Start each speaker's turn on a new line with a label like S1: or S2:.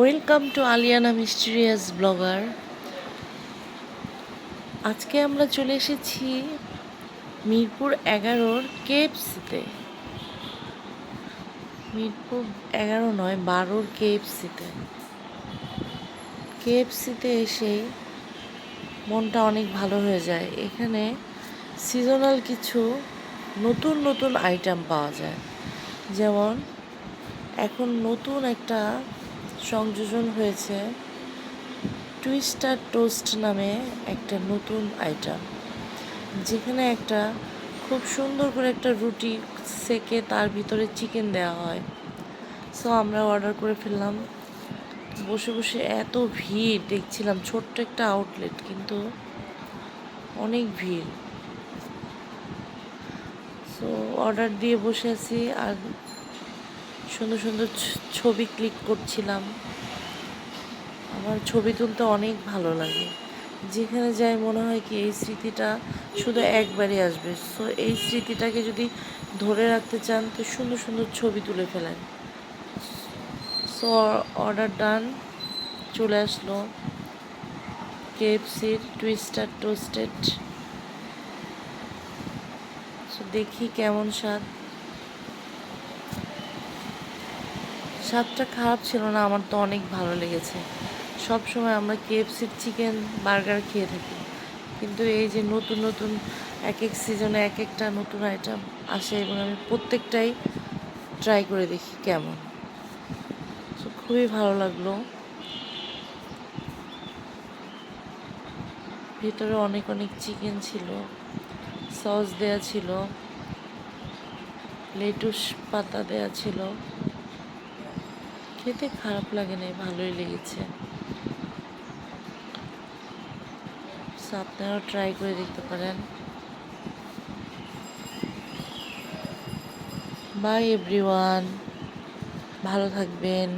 S1: Welcome to Aliana mysterious blogger. আজকে আমরা চলে এসেছি মিরপুর 11-র কেএফসিতে। মিরপুর 11 নয়, 12-র কেএফসিতে। কেএফসিতে এসে মনটা অনেক ভালো হয়ে যায়। এখানে সিজনাল কিছু নতুন নতুন আইটেম পাওয়া যায়। যেমন এখন নতুন একটা সংযোজন হয়েছে, টুইস্টার টোস্ট নামে একটা নতুন আইটেম, যেখানে একটা খুব সুন্দর করে একটা রুটি সেকে তার ভিতরে চিকেন দেওয়া হয়। সো আমরা অর্ডার করে ফেললাম। বসে বসে এত ভিড় দেখছিলাম, ছোট্ট একটা আউটলেট কিন্তু অনেক ভিড়। সো অর্ডার দিয়ে বসে আছি আর সুন্দর সুন্দর ছবি ক্লিক করছিলাম। আমার ছবি তুলতে অনেক ভালো লাগে। যেখানে যাই মনে হয় কি এই স্মৃতিটা শুধু একবারই আসবে। সো এই স্মৃতিটাকে যদি ধরে রাখতে চান তো সুন্দর সুন্দর ছবি তুলে ফেলেন। সো অর্ডার ডান, চলে আসলো কেএফসির টুইস্টার টোস্টেড। সো দেখি কেমন স্বাদ। স্বাদটা খারাপ ছিল না, আমার তো অনেক ভালো লেগেছে। সব সময় আমরা কেএফসির চিকেন বার্গার খেয়ে থাকি, কিন্তু এই যে নতুন নতুন এক এক সিজনে এক একটা নতুন আইটেম আসে এবং আমি প্রত্যেকটাই ট্রাই করে দেখি কেমন। সো খুবই ভালো লাগলো। ভেতরে অনেক অনেক চিকেন ছিল, সস দেয়া ছিল, লেটুস পাতা দেয়া ছিল। খেতে খারাপ লাগে না, ভালোই লেগেছে। সো আপনারাও ট্রাই করে দেখতে পারেন। বাই এভরিওয়ান, ভালো থাকবেন।